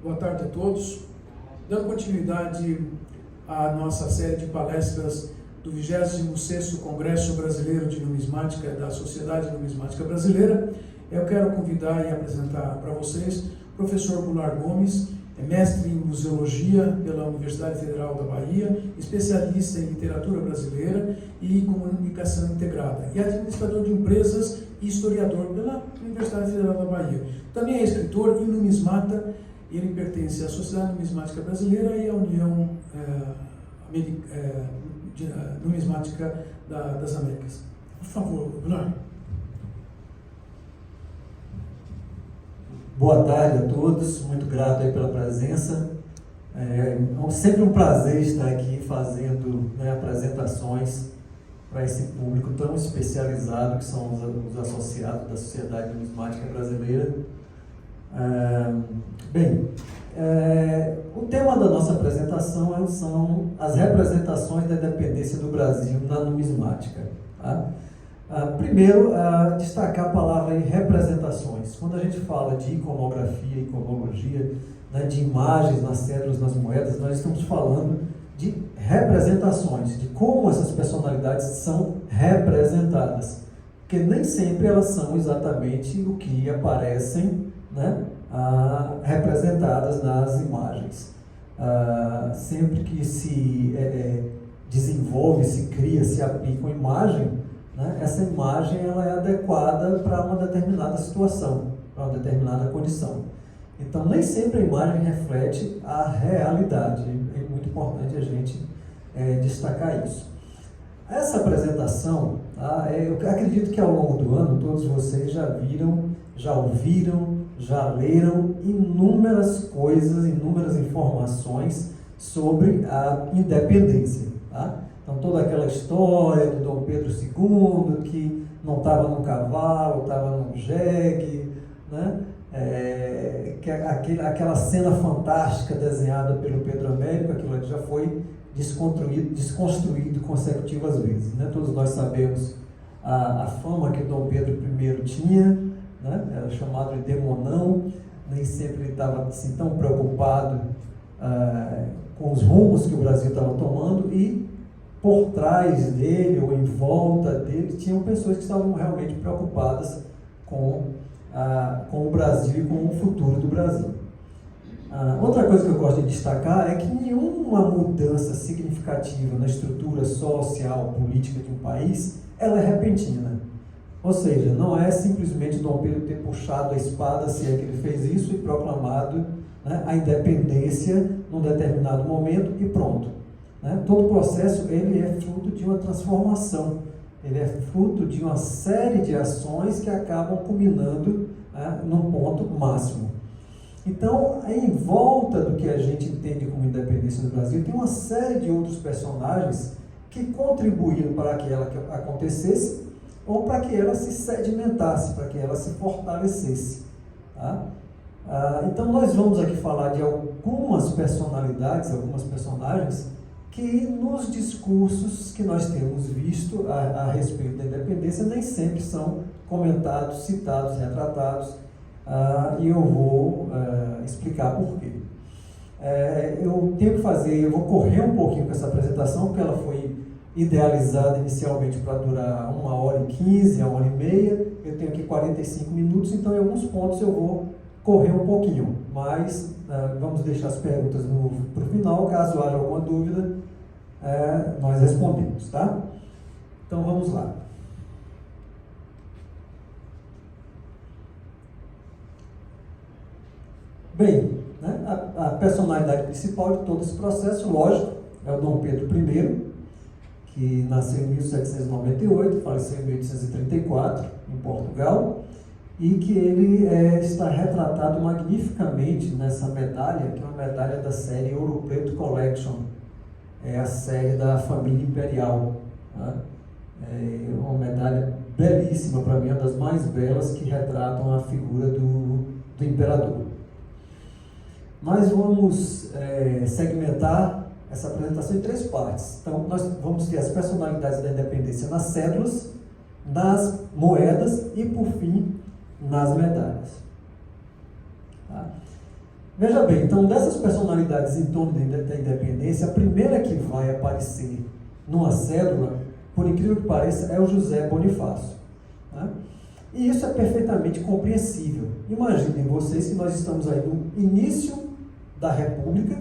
Boa tarde a todos. Dando continuidade à nossa série de palestras do 26º Congresso Brasileiro de Numismática da Sociedade Numismática Brasileira, eu quero convidar e apresentar para vocês o professor Goulart Gomes, mestre em Museologia pela Universidade Federal da Bahia, especialista em literatura brasileira e comunicação integrada, e administrador de empresas e historiador pela Universidade Federal da Bahia. Também é escritor e numismata. Ele pertence à Sociedade Numismática Brasileira e à União Numismática das Américas. Por favor, Goulart. Boa tarde a todos, muito grato aí pela presença. É sempre um prazer estar aqui fazendo apresentações para esse público tão especializado que são os associados da Sociedade Numismática Brasileira. O tema da nossa apresentação são as representações da independência do Brasil na numismática. Tá? Primeiro, destacar a palavra em representações. Quando a gente fala de iconografia, iconologia, de imagens nas cédulas, nas moedas, nós estamos falando de representações, de como essas personalidades são representadas. Porque nem sempre elas são exatamente o que aparecem, representadas nas imagens. Sempre que se desenvolve, se cria, se aplica uma imagem, essa imagem ela é adequada para uma determinada situação, para uma determinada condição. Então, nem sempre a imagem reflete a realidade. É muito importante a gente destacar isso. Essa apresentação, eu acredito que ao longo do ano todos vocês já viram, já ouviram, já leram inúmeras coisas, inúmeras informações sobre a independência. Tá? Então, toda aquela história do Dom Pedro II, que não estava num cavalo, estava num jegue, aquela cena fantástica desenhada pelo Pedro Américo, aquilo ali já foi desconstruído consecutivas vezes. Todos nós sabemos a fama que o Dom Pedro I tinha, era chamado de demonão, nem sempre ele estava assim, tão preocupado com os rumos que o Brasil estava tomando, e por trás dele ou em volta dele tinham pessoas que estavam realmente preocupadas com o Brasil e com o futuro do Brasil. Outra coisa que eu gosto de destacar é que nenhuma mudança significativa na estrutura social, política de um país, ela é repentina. Ou seja, não é simplesmente Dom Pedro ter puxado a espada, se é que ele fez isso, e proclamado a independência num determinado momento e pronto. Todo o processo ele é fruto de uma transformação, ele é fruto de uma série de ações que acabam culminando num ponto máximo. Então, em volta do que a gente entende como independência do Brasil, tem uma série de outros personagens que contribuíram para que ela acontecesse ou para que ela se sedimentasse, para que ela se fortalecesse. Tá? Então, nós vamos aqui falar de algumas personalidades, algumas personagens que nos discursos que nós temos visto a respeito da independência nem sempre são comentados, citados, retratados, e eu vou explicar por quê. Eu vou correr um pouquinho com essa apresentação, porque ela foi idealizada inicialmente para durar 1h15, 1h30, eu tenho aqui 45 minutos, então em alguns pontos eu vou correr um pouquinho, mas vamos deixar as perguntas para o final, caso haja alguma dúvida, nós respondemos, tá? Então vamos lá. Bem, a personalidade principal de todo esse processo, lógico, é o Dom Pedro I, que nasceu em 1798, faleceu em 1834, em Portugal, e que ele está retratado magnificamente nessa medalha, que é uma medalha da série Ouro Preto Collection, é a série da família imperial. Tá? É uma medalha belíssima, para mim, uma das mais belas que retratam a figura do imperador. Nós vamos segmentar essa apresentação em 3 partes. Então, nós vamos ter as personalidades da independência nas cédulas, nas moedas e, por fim, nas medalhas. Tá? Veja bem, então dessas personalidades em torno da independência, a primeira que vai aparecer numa cédula, por incrível que pareça, é o José Bonifácio. Né? E isso é perfeitamente compreensível. Imaginem vocês que nós estamos aí no início da República,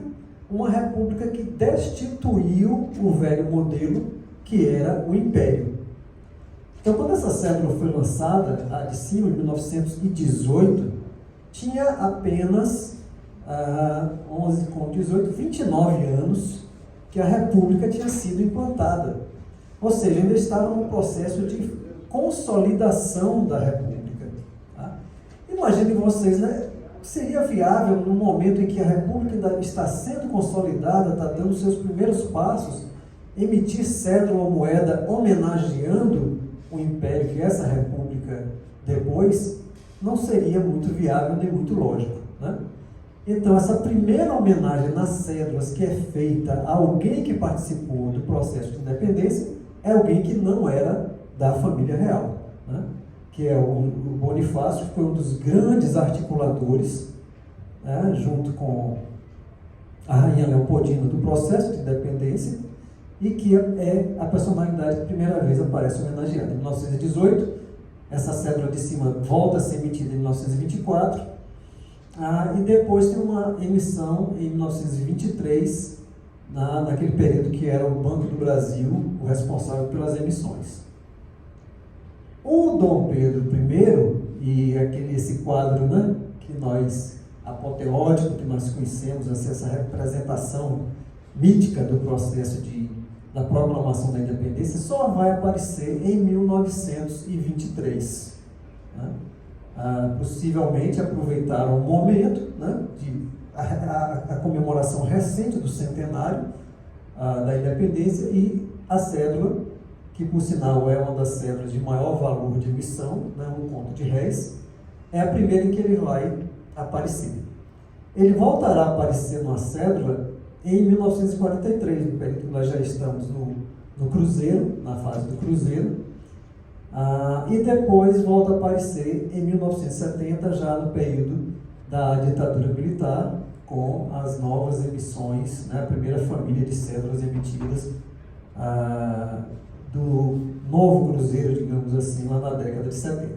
uma república que destituiu o velho modelo que era o Império. Então, quando essa cédula foi lançada, a de cima, em 1918, tinha apenas 11 com 18, 29 anos que a República tinha sido implantada. Ou seja, ainda estava no processo de consolidação da República. Tá? Imaginem vocês, né? Seria viável, no momento em que a República ainda está sendo consolidada, está dando seus primeiros passos, emitir cédula ou moeda homenageando o Império que essa República depois? Não seria muito viável nem muito lógico. Né? Então, essa primeira homenagem nas cédulas que é feita a alguém que participou do processo de independência é alguém que não era da família real, né? Que é o Bonifácio, que foi um dos grandes articuladores, né, junto com a Rainha Leopoldina, do processo de independência, e que é a personalidade que primeira vez aparece homenageada. Em 1918, essa cédula de cima volta a ser emitida em 1924, e depois tem uma emissão em 1923, naquele período que era o Banco do Brasil o responsável pelas emissões. O Dom Pedro I, e esse quadro, né, que nós, apoteótico, que nós conhecemos, essa representação mítica do processo da proclamação da independência, só vai aparecer em 1923. Né? Possivelmente aproveitaram o momento, né, a comemoração recente do centenário da independência, e a cédula, que por sinal é uma das cédulas de maior valor de emissão, né, um conto de réis, é a primeira em que ele vai aparecer. Ele voltará a aparecer numa cédula em 1943, no período que nós já estamos no Cruzeiro, na fase do Cruzeiro, e depois volta a aparecer em 1970, já no período da ditadura militar, com as novas emissões, né, a primeira família de cédulas emitidas do novo Cruzeiro, digamos assim, lá na década de 70.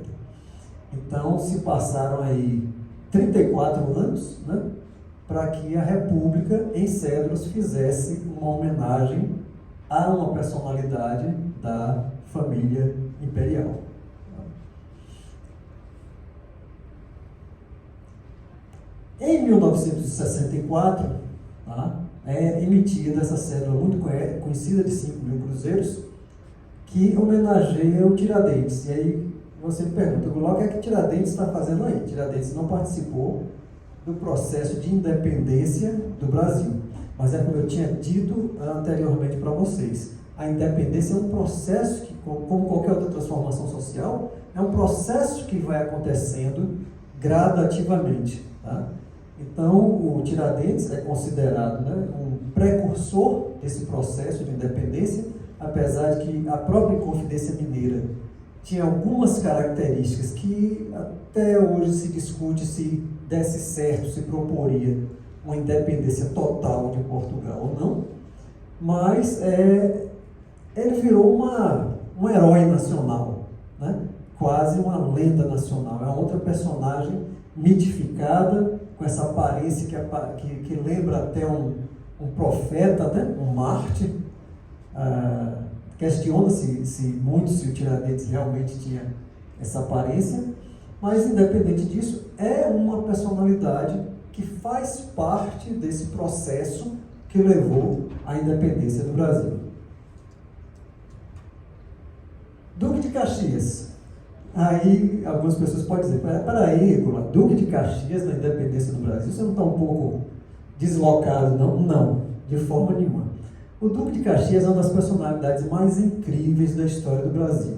Então, se passaram aí 34 anos, né, para que a República, em cédulas, fizesse uma homenagem a uma personalidade da família imperial. Em 1964, é emitida essa cédula muito conhecida de 5.000 cruzeiros, que homenageia o Tiradentes. E aí você me pergunta, o que é que Tiradentes está fazendo aí? Tiradentes não participou do processo de independência do Brasil. Mas é como eu tinha dito anteriormente para vocês, a independência é um processo que, como qualquer outra transformação social, é um processo que vai acontecendo gradativamente. Tá? Então, o Tiradentes é considerado, né, um precursor desse processo de independência, apesar de que a própria Inconfidência Mineira tinha algumas características que até hoje se discute se desse certo, se proporia uma independência total de Portugal ou não, mas ele virou um herói nacional, né? Quase uma lenda nacional, é uma outra personagem mitificada, com essa aparência que lembra até um profeta, né? Um mártir. Questiona-se muito se o Tiradentes realmente tinha essa aparência, mas independente disso, é uma personalidade que faz parte desse processo que levou à independência do Brasil. Duque de Caxias. Aí algumas pessoas podem dizer, peraí, Duque de Caxias na independência do Brasil, você não está um pouco deslocado, não? Não, de forma nenhuma. O Duque de Caxias é uma das personalidades mais incríveis da história do Brasil.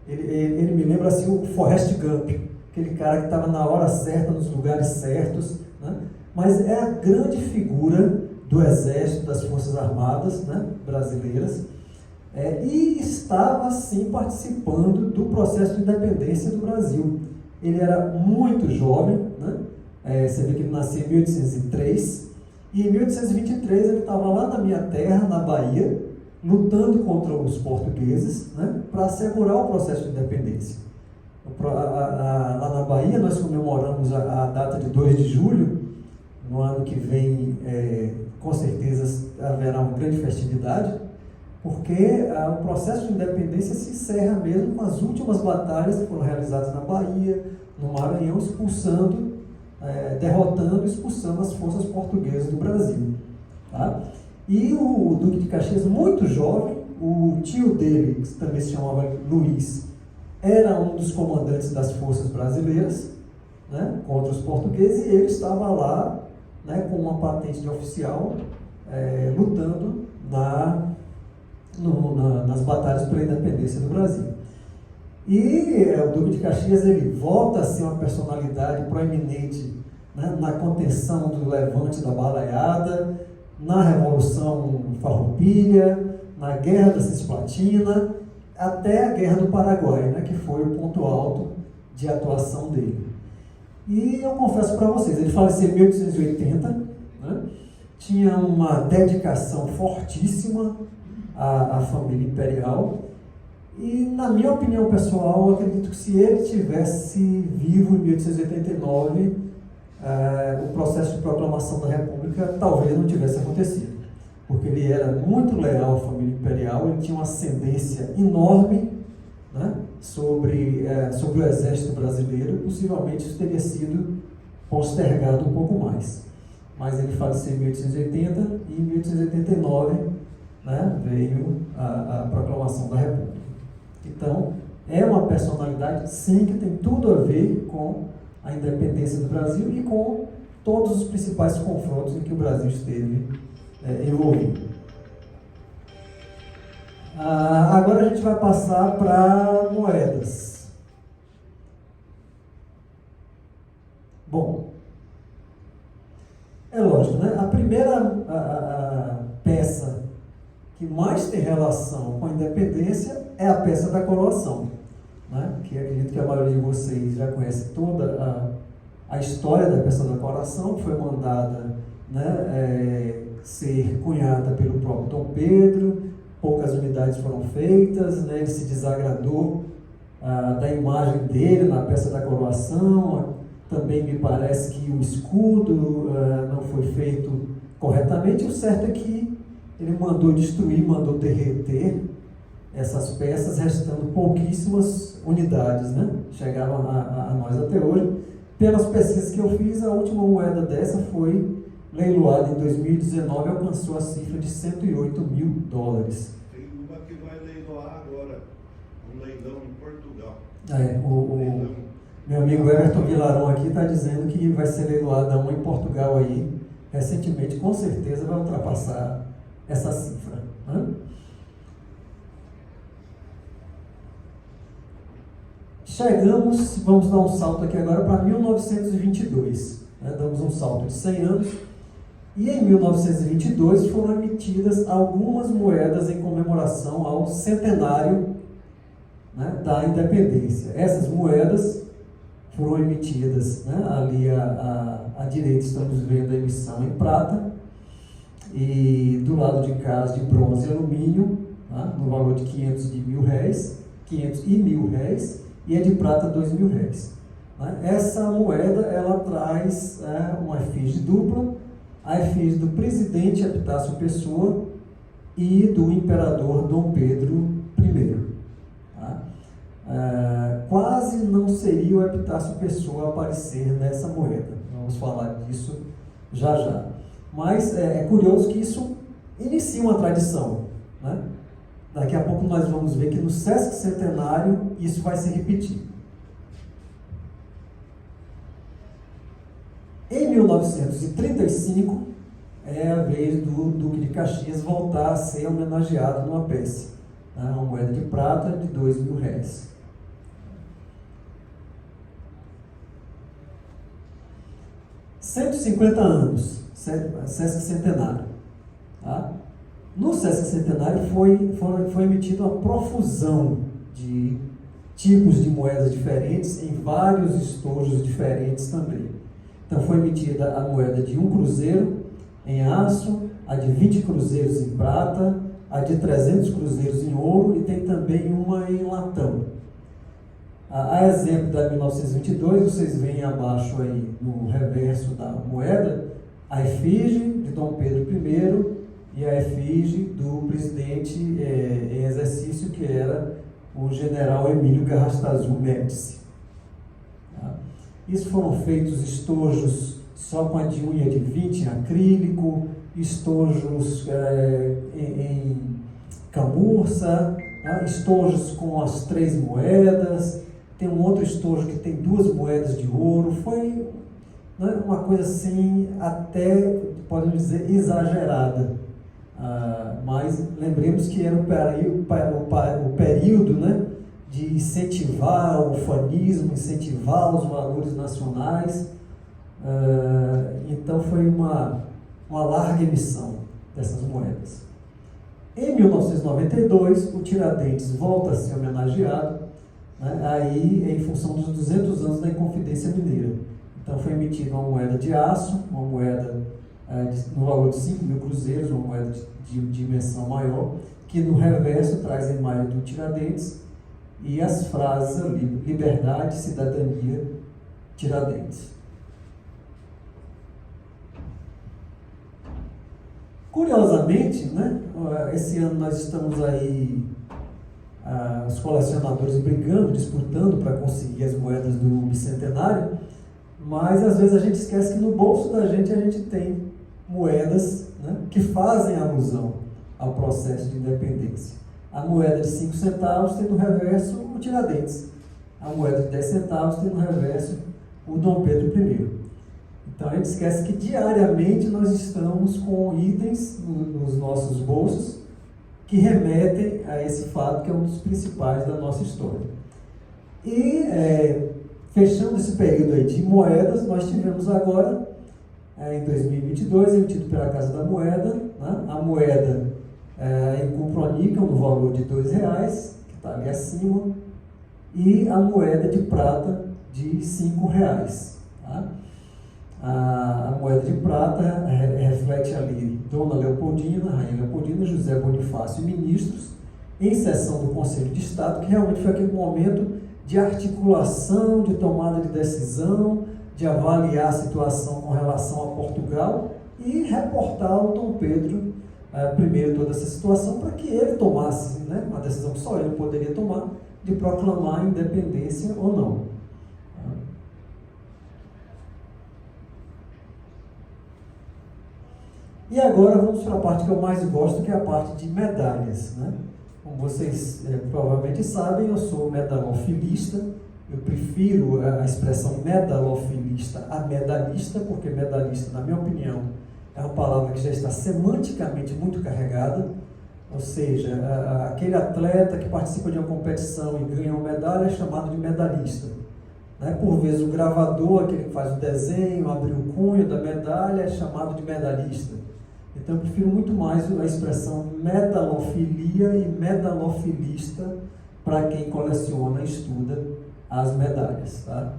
Ele me lembra assim o Forrest Gump, aquele cara que estava na hora certa, nos lugares certos, né? Mas é a grande figura do Exército, das Forças Armadas, né, brasileiras, e estava, sim, participando do processo de independência do Brasil. Ele era muito jovem, né, Você vê que ele nasceu em 1803, e em 1823 ele estava lá na minha terra, na Bahia, lutando contra os portugueses, né, para assegurar o processo de independência. Lá na Bahia nós comemoramos a data de 2 de julho, no ano que vem com certeza haverá uma grande festividade, porque o processo de independência se encerra mesmo com as últimas batalhas que foram realizadas na Bahia, no Maranhão, derrotando e expulsando as forças portuguesas do Brasil. Tá? E o Duque de Caxias, muito jovem, o tio dele, que também se chamava Luiz, era um dos comandantes das forças brasileiras, né, contra os portugueses, e ele estava lá, né, com uma patente de oficial, lutando nas batalhas pela independência do Brasil. E o Duque de Caxias ele volta a ser uma personalidade proeminente, né, na contenção do levante da Balaiada, na Revolução Farroupilha, na Guerra da Cisplatina, até a Guerra do Paraguai, né, que foi o ponto alto de atuação dele. E eu confesso para vocês, ele faleceu em 1880, né, tinha uma dedicação fortíssima à família imperial, e na minha opinião pessoal, eu acredito que se ele tivesse vivo em 1889, o processo de proclamação da República talvez não tivesse acontecido, porque ele era muito leal à família imperial, ele tinha uma ascendência enorme, né, sobre o exército brasileiro. Possivelmente isso teria sido postergado um pouco mais, mas ele faleceu em 1880 e em 1889, né, veio a proclamação da República. Então, é uma personalidade, sim, que tem tudo a ver com a independência do Brasil e com todos os principais confrontos em que o Brasil esteve envolvido. Agora a gente vai passar para moedas. Bom, é lógico, né? A primeira peça que mais tem relação com a independência é a peça da coroação, né? Que acredito que a maioria de vocês já conhece toda a história da peça da coroação, que foi mandada, né, ser cunhada pelo próprio Dom Pedro. Poucas unidades foram feitas, né? Ele se desagradou da imagem dele na peça da coroação. Também me parece que o escudo não foi feito corretamente. O certo é que ele mandou destruir, mandou derreter essas peças, restando pouquíssimas unidades, né? Chegavam a nós até hoje. Pelas pesquisas que eu fiz, a última moeda dessa foi leiloada em 2019, alcançou a cifra de $108 mil. Tem uma que vai leiloar agora, um leilão em Portugal. Meu amigo Everton Vilarão aqui está dizendo que vai ser leiloada uma em Portugal aí, recentemente, com certeza vai ultrapassar essa cifra, né? Vamos dar um salto aqui agora para 1922, né? Damos um salto de 100 anos, e em 1922 foram emitidas algumas moedas em comemoração ao centenário, né, da independência. Essas moedas foram emitidas, né, ali à direita estamos vendo a emissão em prata, e do lado de cá de bronze e alumínio, né, no valor de 500 e R$1.000, e a de prata R$2.000. Né? Essa moeda ela traz uma efígie dupla, a efígie do presidente Epitácio Pessoa e do imperador Dom Pedro I. Tá? Quase não seria o Epitácio Pessoa aparecer nessa moeda, vamos falar disso já já. Mas é curioso que isso inicia uma tradição, né? Daqui a pouco nós vamos ver que no Sesc Centenário isso vai se repetir. Em 1935 é a vez do Duque de Caxias voltar a ser homenageado numa peça, né? Uma moeda de prata de R$2.000. 150 anos, Sesc Centenário. Tá? No Sesc Centenário foi emitida uma profusão de tipos de moedas diferentes, em vários estojos diferentes também. Então foi emitida a moeda de 1 cruzeiro em aço, a de 20 cruzeiros em prata, a de 300 cruzeiros em ouro e tem também uma em latão. A exemplo da 1922, vocês veem abaixo aí no reverso da moeda a efígie de Dom Pedro I e a efígie do presidente em exercício, que era o general Emílio Garrastazu Médici. Isso foram feitos estojos só com a de unha de 20 em acrílico, estojos em camurça, estojos com as 3 moedas, tem um outro estojo que tem 2 moedas de ouro. Foi, né, uma coisa assim, até, podemos dizer, exagerada. Mas lembremos que era o período, né, de incentivar o ufanismo, incentivar os valores nacionais. Então foi uma larga emissão dessas moedas. Em 1992, o Tiradentes volta a ser homenageado, né, aí em função dos 200 anos da Inconfidência Mineira. Então foi emitida uma moeda de aço, uma moeda no valor de 5.000 cruzeiros, uma moeda de dimensão maior, que no reverso traz a imagem do Tiradentes e as frases ali: liberdade, cidadania, Tiradentes. Curiosamente, né, esse ano nós estamos aí, os colecionadores brigando, disputando para conseguir as moedas do bicentenário, mas às vezes a gente esquece que no bolso da gente a gente tem moedas, né, que fazem alusão ao processo de independência. A moeda de 5 centavos tem no reverso o Tiradentes, a moeda de 10 centavos tem no reverso o Dom Pedro I. Então a gente esquece que diariamente nós estamos com itens nos nossos bolsos que remetem a esse fato que é um dos principais da nossa história. E fechando esse período aí de moedas, nós tivemos agora, em 2022, emitido pela Casa da Moeda, né, a moeda em cuproníquel no valor de R$2, que está ali acima, e a moeda de prata de R$5. Tá? A moeda de prata reflete ali Dona Leopoldina, Rainha Leopoldina, José Bonifácio e ministros, em sessão do Conselho de Estado, que realmente foi aquele momento de articulação, de tomada de decisão, de avaliar a situação com relação a Portugal e reportar ao Dom Pedro I toda essa situação para que ele tomasse, né, uma decisão que só ele poderia tomar, de proclamar a independência ou não. E agora vamos para a parte que eu mais gosto, que é a parte de medalhas, né? Como vocês provavelmente sabem, eu sou medalofilista. Eu prefiro a expressão medalofilista a medalhista, porque medalhista, na minha opinião, é uma palavra que já está semanticamente muito carregada. Ou seja, aquele atleta que participa de uma competição e ganha uma medalha é chamado de medalhista. Né? Por vezes o gravador, aquele que faz o desenho, abre o cunho da medalha, é chamado de medalhista. Então eu prefiro muito mais a expressão medalofilia e medalofilista para quem coleciona e estuda as medalhas. Tá?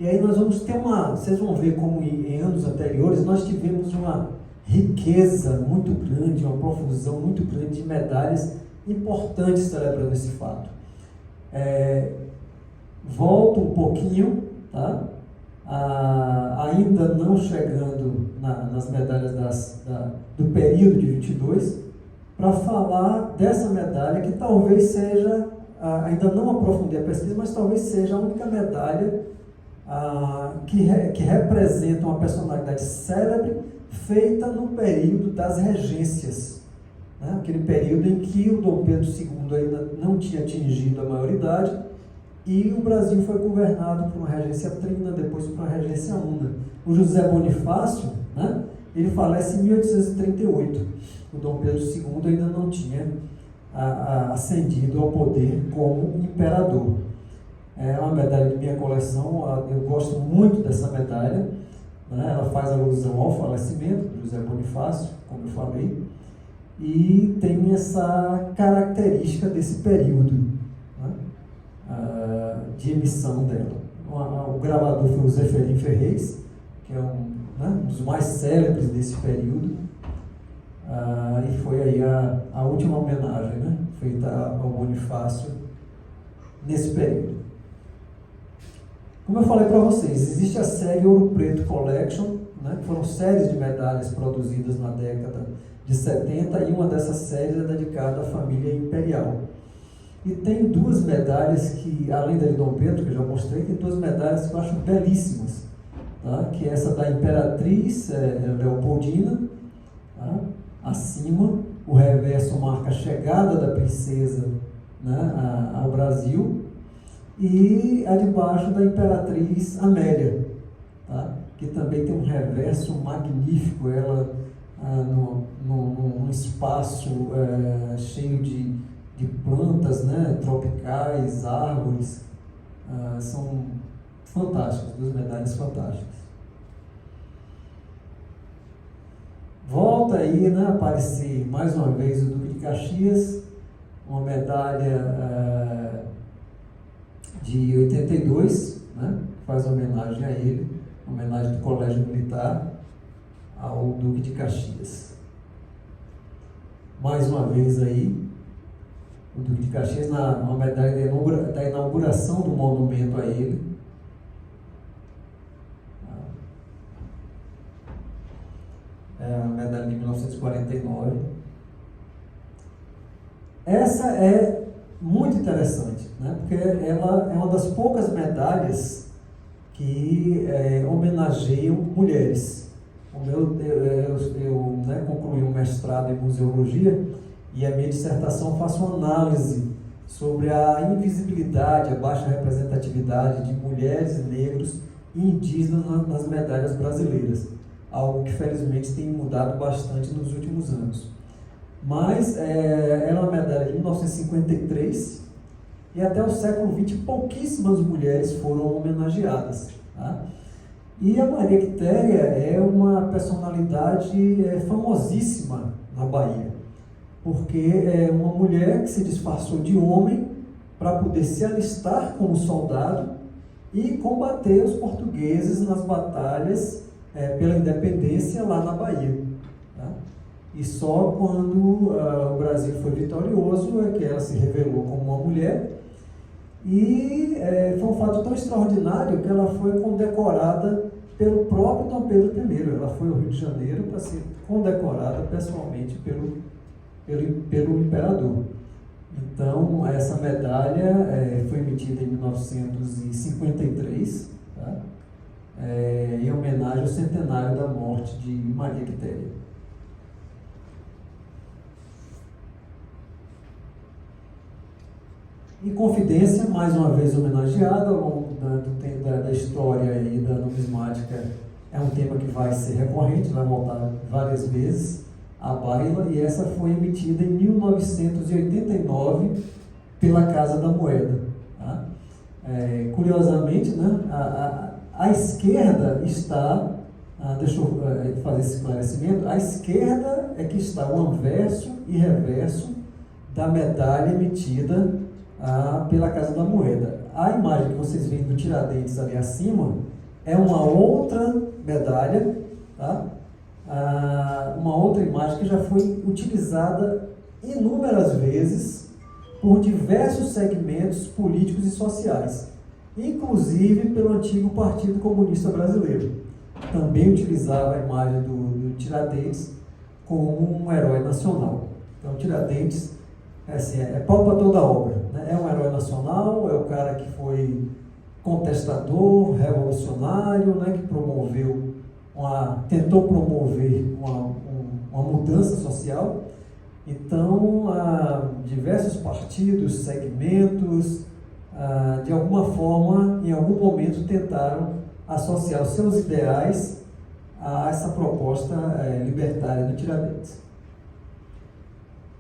E aí nós vamos ter vocês vão ver como em anos anteriores nós tivemos uma riqueza muito grande, uma profusão muito grande de medalhas importantes celebrando esse fato. Volto um pouquinho, tá? Ainda não chegando nas medalhas do período de 22, para falar dessa medalha que talvez seja, ainda não aprofundei a pesquisa, mas talvez seja a única medalha que representa uma personalidade célebre feita no período das regências, né? Aquele período em que o Dom Pedro II ainda não tinha atingido a maioridade e o Brasil foi governado por uma regência trina, depois por uma regência una. O José Bonifácio, né, ele falece em 1838. O Dom Pedro II ainda não tinha ascendido ao poder como imperador. É uma medalha de minha coleção, eu gosto muito dessa medalha, né, ela faz alusão ao falecimento do José Bonifácio, como eu falei, e tem essa característica desse período, né, de emissão dela. O gravador foi o Zeferim Ferrez, que é um dos mais célebres desse período. E foi aí a última homenagem, né, feita ao Bonifácio nesse período. Como eu falei para vocês, existe a série Ouro Preto Collection, né, que foram séries de medalhas produzidas na década de 70, e uma dessas séries é dedicada à família imperial. E tem duas medalhas que, além da de Dom Pedro, que eu já mostrei, tem duas medalhas que eu acho belíssimas, tá? Que é essa da Imperatriz Leopoldina, tá? Acima, o reverso marca a chegada da princesa, né, ao Brasil, e a de baixo da Imperatriz Amélia, tá? Que também tem um reverso magnífico, ela num espaço cheio de plantas, né, tropicais, árvores, são fantásticas, duas medalhas fantásticas. Volta aí, né, a aparecer mais uma vez o Duque de Caxias, uma medalha de 82, né, que faz homenagem a ele, homenagem do Colégio Militar ao Duque de Caxias. Mais uma vez aí, o Duque de Caxias, uma medalha da inauguração do monumento a ele. É a medalha de 1949. Essa é muito interessante, né? Porque ela é uma das poucas medalhas que homenageiam mulheres. Eu concluí um mestrado em museologia e a minha dissertação faço uma análise sobre a invisibilidade, a baixa representatividade de mulheres, negros e indígenas nas medalhas brasileiras. Algo que felizmente tem mudado bastante nos últimos anos. Mas ela é uma medalha de 1953 e até o século XX pouquíssimas mulheres foram homenageadas, tá? E a Maria Quitéria é uma personalidade famosíssima na Bahia, porque é uma mulher que se disfarçou de homem para poder se alistar como soldado e combater os portugueses nas batalhas pela independência lá na Bahia, tá? E só quando o Brasil foi vitorioso é que ela se revelou como uma mulher, e foi um fato tão extraordinário que ela foi condecorada pelo próprio Dom Pedro I. Ela foi ao Rio de Janeiro para ser condecorada pessoalmente pelo imperador. Então, essa medalha foi emitida em 1953, tá? Em homenagem ao centenário da morte de Maria Quitéria. Inconfidência, mais uma vez homenageada ao longo da história e da numismática, é um tema que vai ser recorrente, vai voltar várias vezes à baila, e essa foi emitida em 1989 pela Casa da Moeda, tá? Curiosamente, né, à esquerda está, deixa eu fazer esse esclarecimento, à esquerda é que está o anverso e reverso da medalha emitida pela Casa da Moeda. A imagem que vocês veem do Tiradentes ali acima é uma outra medalha, tá? Uma outra imagem que já foi utilizada inúmeras vezes por diversos segmentos políticos e sociais, inclusive pelo antigo Partido Comunista Brasileiro. Também utilizava a imagem do Tiradentes como um herói nacional. Então, Tiradentes é pau para toda a obra, né? É um herói nacional, é o cara que foi contestador, revolucionário, né? Que tentou promover uma mudança social. Então, diversos partidos, segmentos, de alguma forma, em algum momento, tentaram associar os seus ideais a essa proposta libertária do Tiradentes.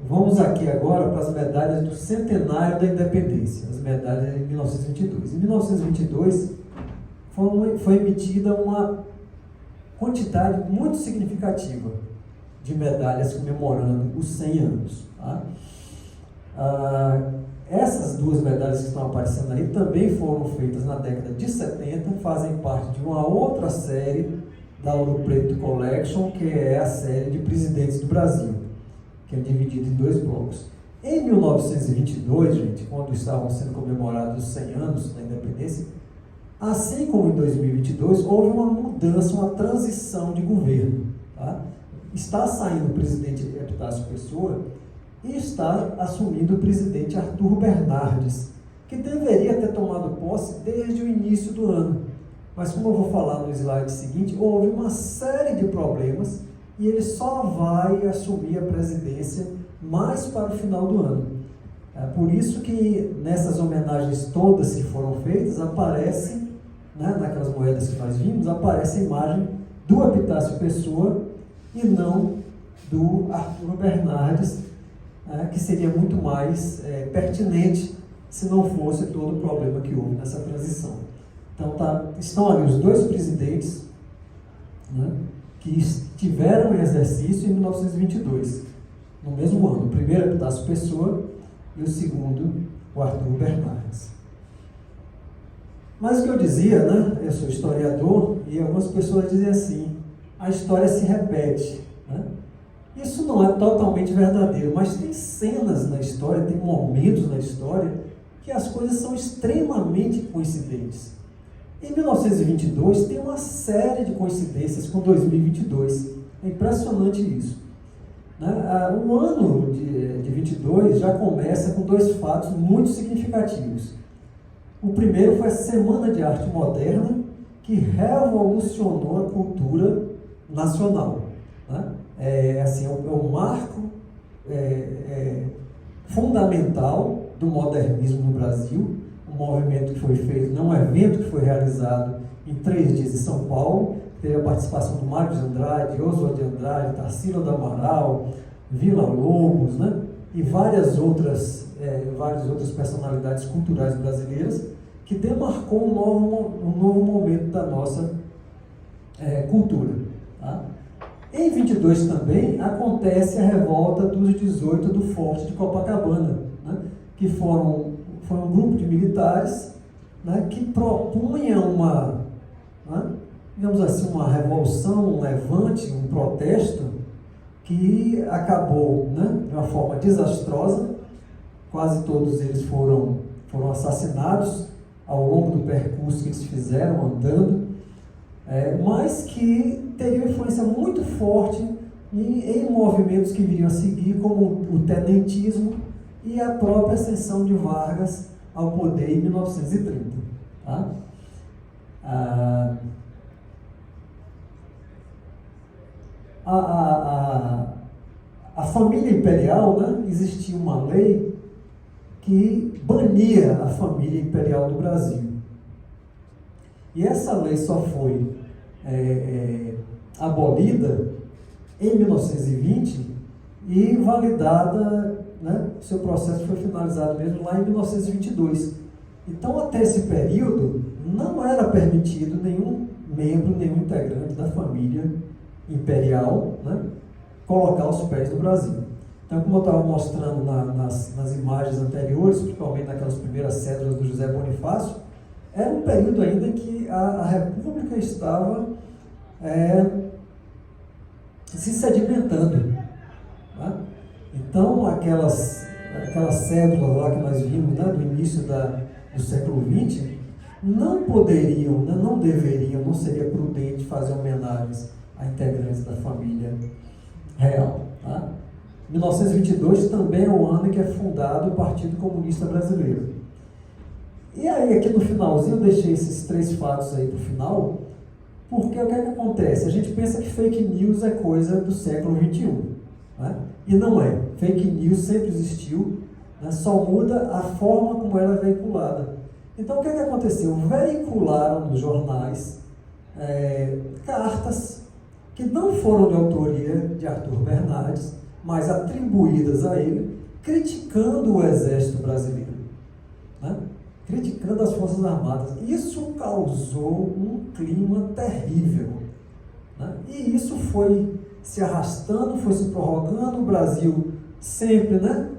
Vamos aqui agora para as medalhas do centenário da independência, as medalhas de 1922. Em 1922, foi emitida uma quantidade muito significativa de medalhas comemorando os 100 anos. Tá? Essas duas medalhas que estão aparecendo aí também foram feitas na década de 70, fazem parte de uma outra série da Ouro Preto Collection, que é a série de presidentes do Brasil, que é dividida em 2 blocos. Em 1922, gente, quando estavam sendo comemorados os 100 anos da independência, assim como em 2022, houve uma mudança, uma transição de governo. Tá? Está saindo o presidente Epitácio Pessoa e está assumindo o presidente Arthur Bernardes, que deveria ter tomado posse desde o início do ano. Mas como eu vou falar no slide seguinte, houve uma série de problemas e ele só vai assumir a presidência mais para o final do ano. É por isso que nessas homenagens todas que foram feitas, aparece, né, naquelas moedas que nós vimos, aparece a imagem do Epitácio Pessoa e não do Arthur Bernardes, que seria muito mais pertinente se não fosse todo o problema que houve nessa transição. Então estão ali os 2 presidentes, né, que estiveram em exercício em 1922, no mesmo ano. O primeiro Epitácio Pessoa e o segundo, o Arthur Bernardes. Mas o que eu dizia, né, eu sou historiador e algumas pessoas dizem assim, a história se repete. Né? Isso não é totalmente verdadeiro, mas tem cenas na história, tem momentos na história que as coisas são extremamente coincidentes. Em 1922 tem uma série de coincidências com 2022. É impressionante isso. O ano de 22 já começa com 2 fatos muito significativos. O primeiro foi a Semana de Arte Moderna, que revolucionou a cultura nacional. É o marco fundamental do modernismo no Brasil, um movimento que foi feito, um evento que foi realizado em 3 dias em São Paulo, teve a participação do Mário de Andrade, Oswald de Andrade, Tarsila do Amaral, Vila Lobos, né? E várias outras personalidades culturais brasileiras, que demarcou um novo momento da nossa cultura. Tá? Em 22 também acontece a revolta dos 18 do Forte de Copacabana, né? Que foi um grupo de militares, né, que propunha digamos assim, uma revolução, um levante, um protesto, que acabou, né, de uma forma desastrosa. Quase todos eles foram assassinados ao longo do percurso que eles fizeram andando, mas que teria uma influência muito forte em movimentos que viriam a seguir, como o tenentismo e a própria ascensão de Vargas ao poder em 1930. Tá? A família imperial, né, existia uma lei que bania a família imperial do Brasil. E essa lei só foi abolida em 1920 e validada, né, seu processo foi finalizado mesmo lá em 1922. Então, até esse período, não era permitido nenhum membro, nenhum integrante da família imperial, né, colocar os pés no Brasil. Então, como eu estava mostrando nas imagens anteriores, principalmente naquelas primeiras cédulas do José Bonifácio, era um período ainda em que a República estava se sedimentando. Tá? Então, aquelas cédulas lá que nós vimos, né, do início do século XX, não poderiam, né, não deveriam, não seria prudente fazer homenagens a integrantes da família real. Tá? 1922 também é o ano em que é fundado o Partido Comunista Brasileiro. E aí, aqui no finalzinho, eu deixei esses 3 fatos aí para o final, porque o que é que acontece? A gente pensa que fake news é coisa do século XXI, né? E não é. Fake news sempre existiu, né? Só muda a forma como ela é veiculada. Então, o que é que aconteceu? Veicularam nos jornais cartas que não foram de autoria de Arthur Bernardes, mas atribuídas a ele, criticando o Exército Brasileiro, né? Criticando as Forças Armadas. Isso causou um clima terrível, né? E isso foi se arrastando, foi se prorrogando. O Brasil sempre, né,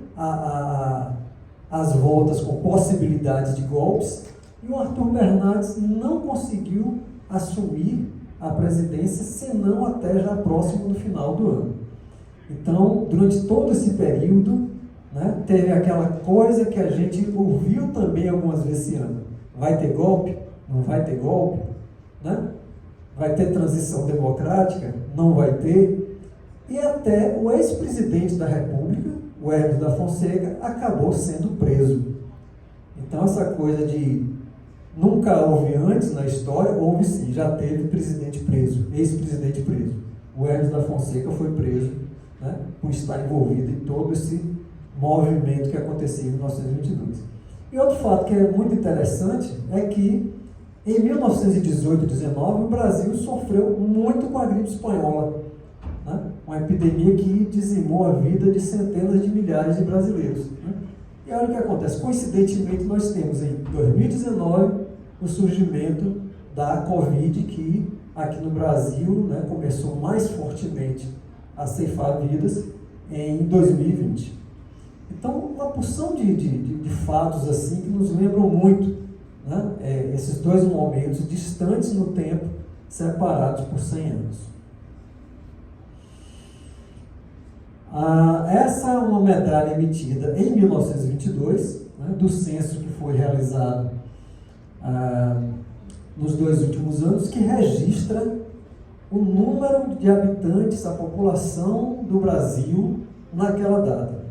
as voltas com possibilidades de golpes, e o Arthur Bernardes não conseguiu assumir à presidência, se não até já próximo do final do ano. Então, durante todo esse período, né, teve aquela coisa que a gente ouviu também algumas vezes esse ano. Vai ter golpe? Não vai ter golpe? Né? Vai ter transição democrática? Não vai ter? E até o ex-presidente da República, o Hermes da Fonseca, acabou sendo preso. Então, essa coisa de nunca houve antes na história, houve sim, já teve presidente preso, ex-presidente preso. O Hermes da Fonseca foi preso, né, por estar envolvido em todo esse movimento que aconteceu em 1922. E outro fato que é muito interessante é que em 1918 e 19 o Brasil sofreu muito com a gripe espanhola, né, uma epidemia que dizimou a vida de centenas de milhares de brasileiros. Né? E olha o que acontece, coincidentemente nós temos em 2019 o surgimento da Covid, que aqui no Brasil, né, começou mais fortemente a ceifar vidas em 2020. Então, uma porção de fatos assim que nos lembram muito, né, esses dois momentos distantes no tempo, separados por 100 anos. Essa é uma medalha emitida em 1922, né, do censo que foi realizado nos 2 últimos anos, que registra o número de habitantes, a população do Brasil naquela data.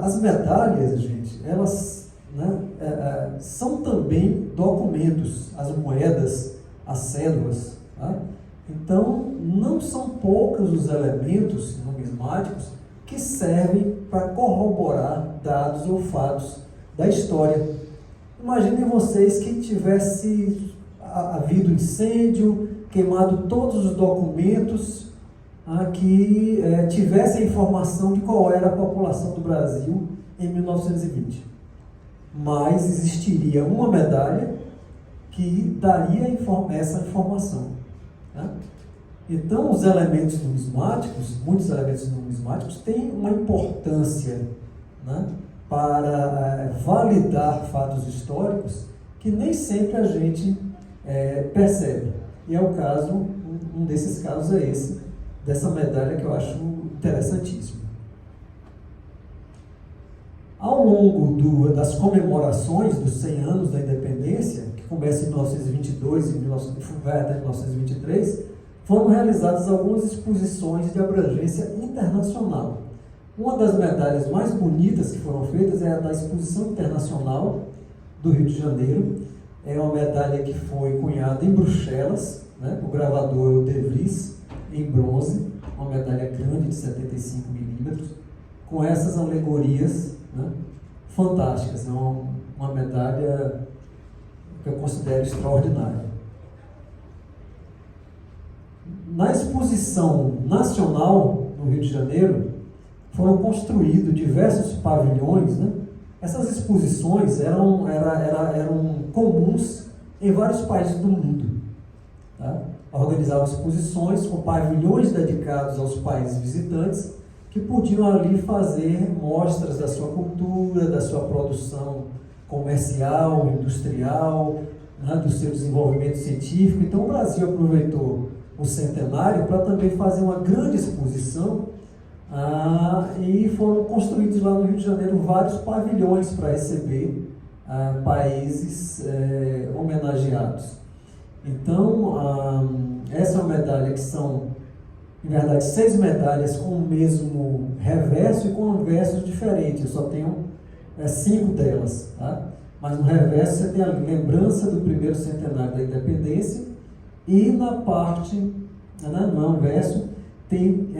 As medalhas, gente, elas, né, são também documentos, as moedas, as cédulas. Tá? Então, não são poucos os elementos numismáticos que servem para corroborar dados ou fatos da história. Imaginem vocês que tivesse havido incêndio, queimado todos os documentos, que tivesse a informação de qual era a população do Brasil em 1920. Mas existiria uma medalha que daria essa informação. Tá? Então, os elementos numismáticos, muitos elementos numismáticos, têm uma importância, né, para validar fatos históricos que nem sempre a gente percebe. E é o caso, um desses casos é esse, dessa medalha que eu acho interessantíssimo. Ao longo das comemorações dos 100 anos da independência, que começa em 1922 e vai até 1923, foram realizadas algumas exposições de abrangência internacional. Uma das medalhas mais bonitas que foram feitas é a da Exposição Internacional do Rio de Janeiro. É uma medalha que foi cunhada em Bruxelas, né, o gravador De Vries, em bronze, uma medalha grande de 75 milímetros, com essas alegorias, né, fantásticas. É uma medalha que eu considero extraordinária. Na Exposição Nacional no Rio de Janeiro, foram construídos diversos pavilhões, né? Essas exposições eram comuns em vários países do mundo. Tá? Organizavam exposições com pavilhões dedicados aos países visitantes, que podiam ali fazer mostras da sua cultura, da sua produção comercial, industrial, né, do seu desenvolvimento científico. Então o Brasil aproveitou o centenário para também fazer uma grande exposição, e foram construídos lá no Rio de Janeiro vários pavilhões para receber países homenageados. Então, essa é uma medalha que são, em verdade, 6 medalhas com o mesmo reverso e com versos diferentes. Eu só tenho 5 delas. Tá? Mas no reverso você tem a lembrança do primeiro centenário da independência, e na parte, né, no anverso, tem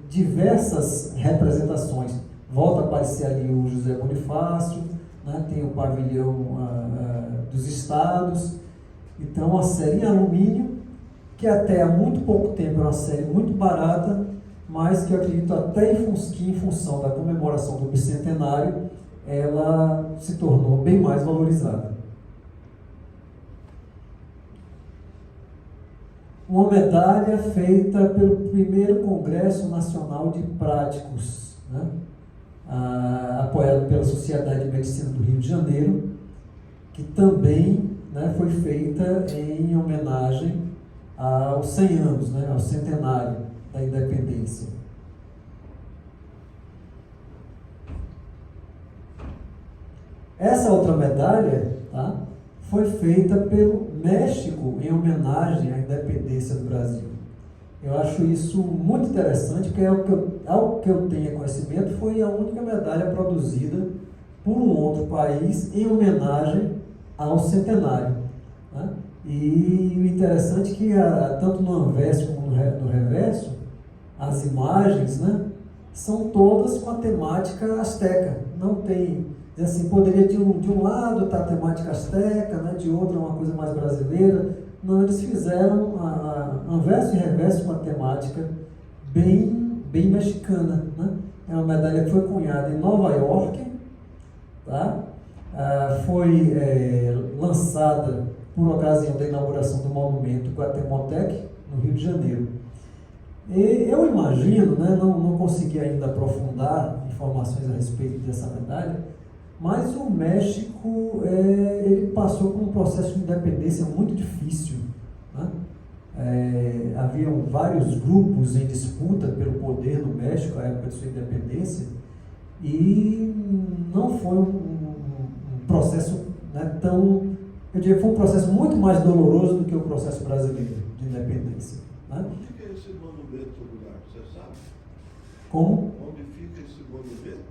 diversas representações. Volta a aparecer ali o José Bonifácio, né, tem o pavilhão dos estados. Então, uma série em alumínio, que até há muito pouco tempo era uma série muito barata, mas que eu acredito até que em função da comemoração do bicentenário, ela se tornou bem mais valorizada. Uma medalha feita pelo primeiro Congresso Nacional de Práticos, né? Apoiado pela Sociedade de Medicina do Rio de Janeiro, que também né, foi feita em homenagem aos 100 anos, né, ao centenário da independência. Essa outra medalha, tá, foi feita pelo México em homenagem à independência do Brasil. Eu acho isso muito interessante, porque ao que eu tenha conhecimento, foi a única medalha produzida por um outro país em homenagem ao centenário, né? E o interessante é que, tanto no anverso como no reverso, as imagens, né, são todas com a temática asteca. Não tem, assim, poderia de um lado estar a temática asteca, né, de outro uma coisa mais brasileira. Não, eles fizeram anverso e reverso com a temática bem mexicana, né? É uma medalha que foi cunhada em Nova York, tá? Foi lançada por ocasião da inauguração do monumento Guatemotec, no Rio de Janeiro. E eu imagino, né, não consegui ainda aprofundar informações a respeito dessa medalha, mas o México ele passou por um processo de independência muito difícil, né? Haviam vários grupos em disputa pelo poder no México à época de sua independência, e não foi um processo, né, eu diria que foi um processo muito mais doloroso do que o processo brasileiro de independência, né? Onde fica esse monumento lugar? Você sabe? Como? Onde fica esse monumento?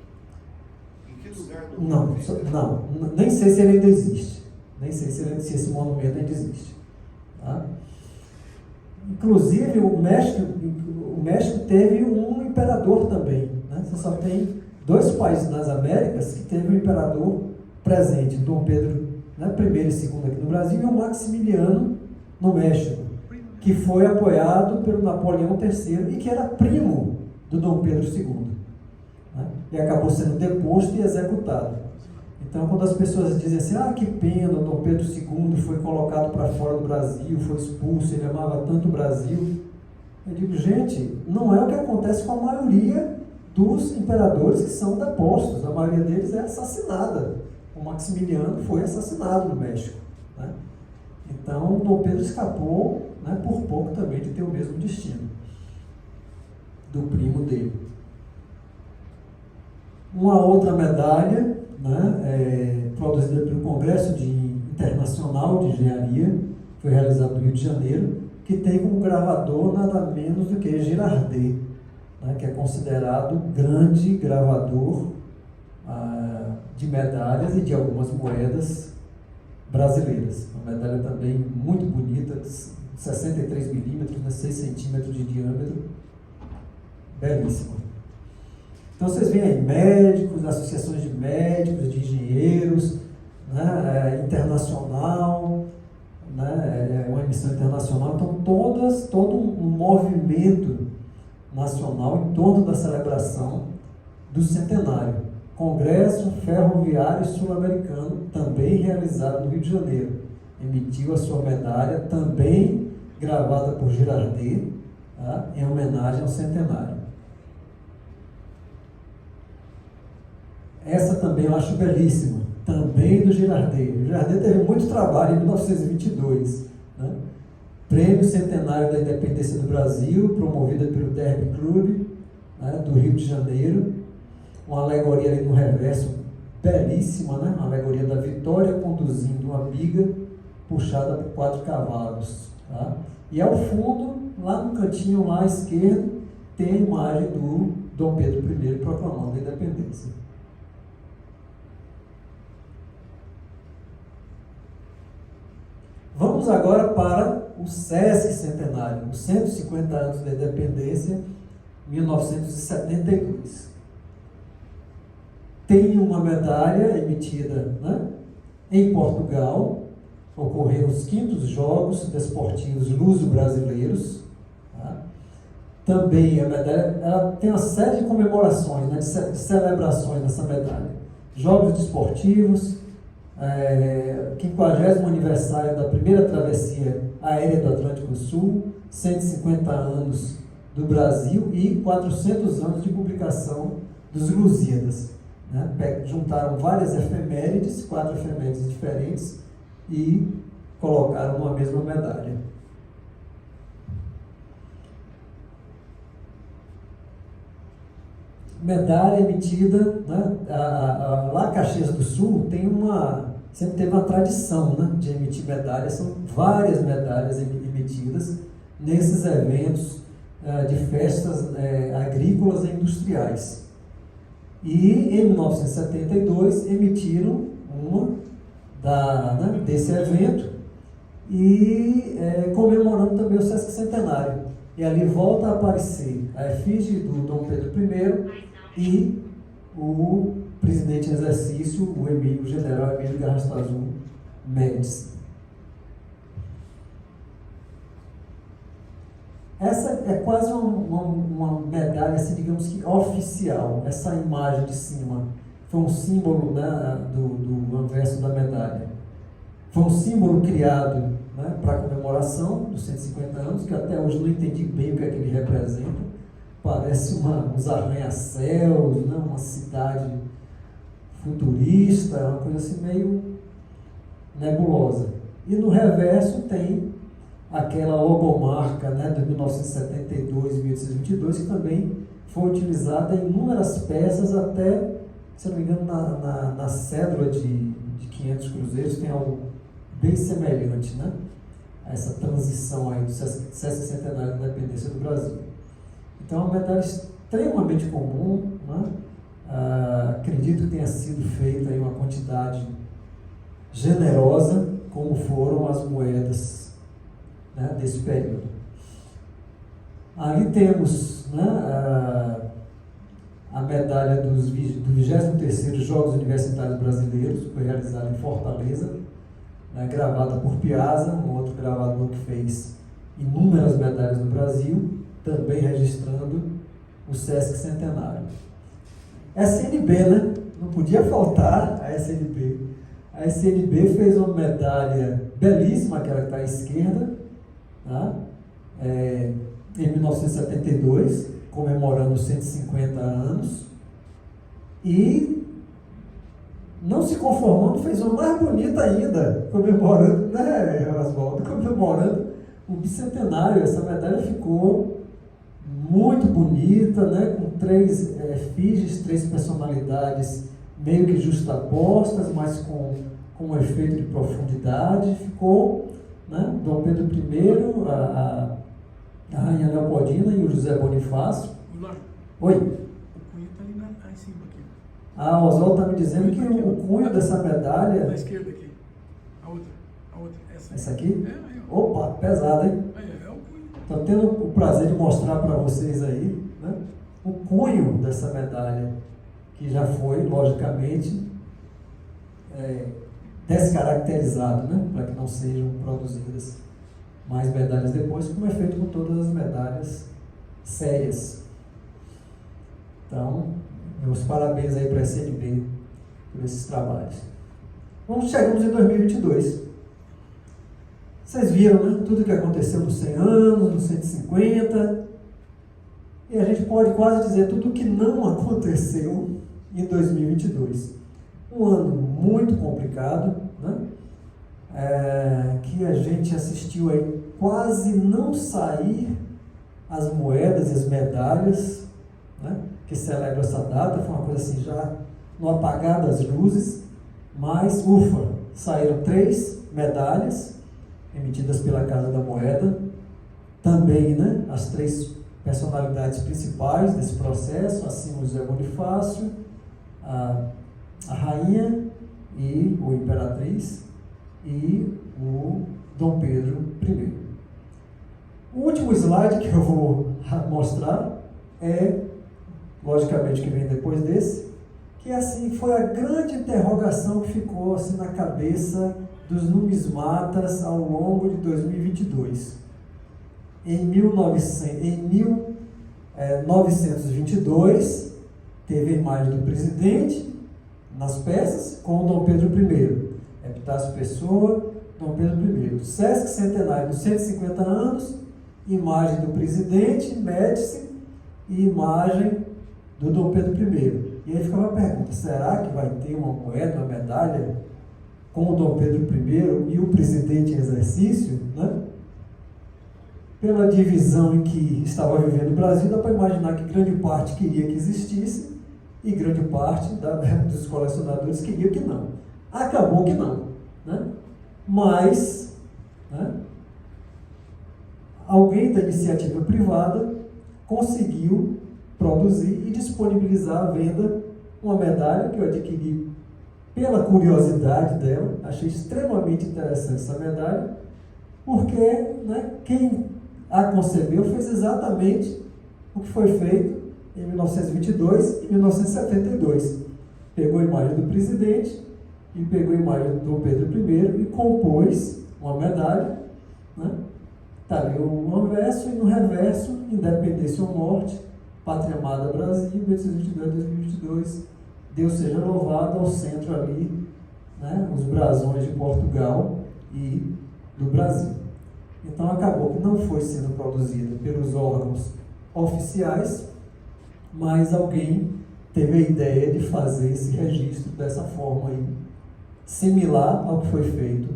Em que lugar do mundo fica? Não, nem sei se ele ainda existe. Nem sei se esse monumento ainda existe. Tá? Inclusive, o México teve um imperador também, né? Você só tem 2 países nas Américas que teve um imperador presente, Dom Pedro, né, I e II aqui no Brasil, e o Maximiliano no México, que foi apoiado pelo Napoleão III e que era primo do Dom Pedro II, né? E acabou sendo deposto e executado. Então, quando as pessoas dizem assim, que pena, o Dom Pedro II foi colocado para fora do Brasil, foi expulso, ele amava tanto o Brasil, eu digo, gente, não é o que acontece com a maioria dos imperadores que são depostos, a maioria deles é assassinada. O Maximiliano foi assassinado no México, né? Então, Dom Pedro escapou, né, por pouco também de ter o mesmo destino do primo dele. Uma outra medalha, né, produzida pelo Congresso Internacional de Engenharia, foi realizado no Rio de Janeiro, que tem como gravador nada menos do que Girardet, né, que é considerado o grande gravador de medalhas e de algumas moedas brasileiras. Uma medalha também muito bonita, de 63 milímetros, 6 centímetros de diâmetro, belíssima. Então vocês veem aí médicos, associações de médicos, de engenheiros, né, internacional, né, uma emissão internacional, então todo um movimento nacional em torno da celebração do centenário. Congresso Ferroviário Sul-Americano, também realizado no Rio de Janeiro, emitiu a sua medalha, também gravada por Girardet, tá, em homenagem ao centenário. Essa também eu acho belíssima, também do Girardet. O Girardet teve muito trabalho em 1922, né? Prêmio Centenário da Independência do Brasil, promovida pelo Derby Club, né, do Rio de Janeiro. Uma alegoria ali no reverso, belíssima, né? Uma alegoria da vitória conduzindo uma biga puxada por 4 cavalos. Tá? E ao fundo, lá no cantinho lá à esquerda, tem a imagem do Dom Pedro I proclamando a independência. Vamos agora para o Sesc Centenário, os 150 anos da independência, 1972. Tem uma medalha emitida, né, em Portugal, ocorreram os 5º Jogos Desportivos Luso-Brasileiros. Tá? Também a medalha, ela tem uma série de comemorações, né, de celebrações nessa medalha. Jogos Desportivos, 50º aniversário da primeira travessia aérea do Atlântico Sul, 150 anos do Brasil e 400 anos de publicação dos Lusíadas. Né? Juntaram várias efemérides, 4 efemérides diferentes, e colocaram numa mesma medalha. Medalha emitida, né? Lá Caxias do Sul sempre teve uma tradição, né, de emitir medalhas. São várias medalhas emitidas nesses eventos de festas agrícolas e industriais. E em 1972 emitiram uma desse evento e comemorando também o Sesc Centenário. E ali volta a aparecer a efígie do Dom Pedro I e o presidente em exercício, o general Emílio Garrastazu Médici. Essa é quase uma medalha, assim, digamos que oficial. Essa imagem de cima foi um símbolo, né, do anverso da medalha. Foi um símbolo criado, né, para a comemoração dos 150 anos, que até hoje não entendi bem o que é que ele representa. Parece uns arranha-céus, né, uma cidade futurista, uma coisa assim meio nebulosa. E no reverso tem aquela logomarca, né, de 1972 e 1822, que também foi utilizada em inúmeras peças, até, se não me engano, na cédula de 500 cruzeiros tem algo bem semelhante, né, a essa transição aí do Sesc Centenário da Independência do Brasil. Então, é uma medalha extremamente comum, né? Acredito que tenha sido feita em uma quantidade generosa, como foram as moedas, né, desse período. Ali temos, né, a medalha do 23º Jogos Universitários Brasileiros, que foi realizada em Fortaleza, né, gravada por Piazza, um outro gravador que fez inúmeras medalhas no Brasil, também registrando o Sesc Centenário. SNB, né? Não podia faltar a SNB. A SNB fez uma medalha belíssima, aquela que está à esquerda, tá? Em 1972, comemorando os 150 anos, e não se conformando, fez uma mais bonita ainda, comemorando, né, Oswaldo? Comemorando o bicentenário. Essa medalha ficou muito bonita, né, com 3 efígies, 3 personalidades meio que justapostas, mas com um efeito de profundidade. Ficou, né, Dom Pedro I, a Rainha Leopoldina e o José Bonifácio. Oi? O cunho está ali em cima aqui. O Oswaldo está me dizendo que o cunho dessa medalha... Da esquerda aqui. A outra. Essa aqui? Aí, ó. Opa, pesada, hein? É o cunho. Estou tendo o prazer de mostrar para vocês aí, né, o cunho dessa medalha, que já foi, logicamente, descaracterizado, né, para que não sejam produzidas mais medalhas depois, como é feito com todas as medalhas sérias. Então, meus parabéns aí para a SNB por esses trabalhos. Chegamos em 2022. Vocês viram, né, tudo que aconteceu nos 100 anos, nos 150, e a gente pode quase dizer tudo o que não aconteceu em 2022. Um ano muito complicado, né, que a gente assistiu aí quase não sair as moedas e as medalhas, né, que celebram essa data. Foi uma coisa assim, já no apagar das luzes, mas, ufa, saíram 3 medalhas emitidas pela Casa da Moeda, também, né, as 3 personalidades principais desse processo, assim o José Bonifácio, a Rainha e o Imperatriz e o Dom Pedro I. O último slide que eu vou mostrar logicamente, que vem depois desse, que assim foi a grande interrogação que ficou assim na cabeça dos numismatas ao longo de 2022. Em 1922, teve a imagem do presidente nas peças com o Dom Pedro I. Epitácio Pessoa, Dom Pedro I. Sesc Centenário dos 150 anos, imagem do presidente, Médici, e imagem do Dom Pedro I. E aí ficava a pergunta, será que vai ter uma moeda, uma medalha com o Dom Pedro I e o presidente em exercício, né? Pela divisão em que estava vivendo o Brasil, dá para imaginar que grande parte queria que existisse e grande parte dos colecionadores queria que não. Acabou que não, né? Mas, né, alguém da iniciativa privada conseguiu produzir e disponibilizar à venda uma medalha que eu adquiri pela curiosidade dela. Achei extremamente interessante essa medalha, porque, né, quem a concebeu fez exatamente o que foi feito em 1922 e 1972. Pegou a imagem do presidente e pegou a imagem do Dom Pedro I e compôs uma medalha, né? Está ali o anverso e no reverso, Independência ou Morte, Pátria Amada Brasil, 1822-2022, Deus seja louvado, ao centro ali, né, os brasões de Portugal e do Brasil. Então acabou que não foi sendo produzida pelos órgãos oficiais, mas alguém teve a ideia de fazer esse registro dessa forma aí, similar ao que foi feito,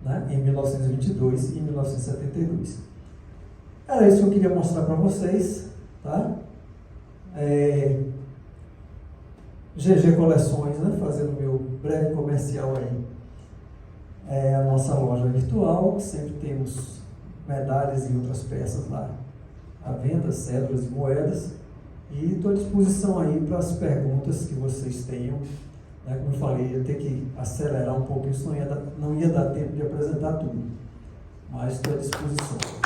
né, em 1922 e 1972. Era isso que eu queria mostrar para vocês, tá? GG Coleções, né, fazendo meu breve comercial aí, é a nossa loja virtual, que sempre temos medalhas e outras peças lá à venda, cédulas e moedas, e estou à disposição aí para as perguntas que vocês tenham, né? Como eu falei, ia ter que acelerar um pouco, isso não ia dar tempo de apresentar tudo, mas estou à disposição.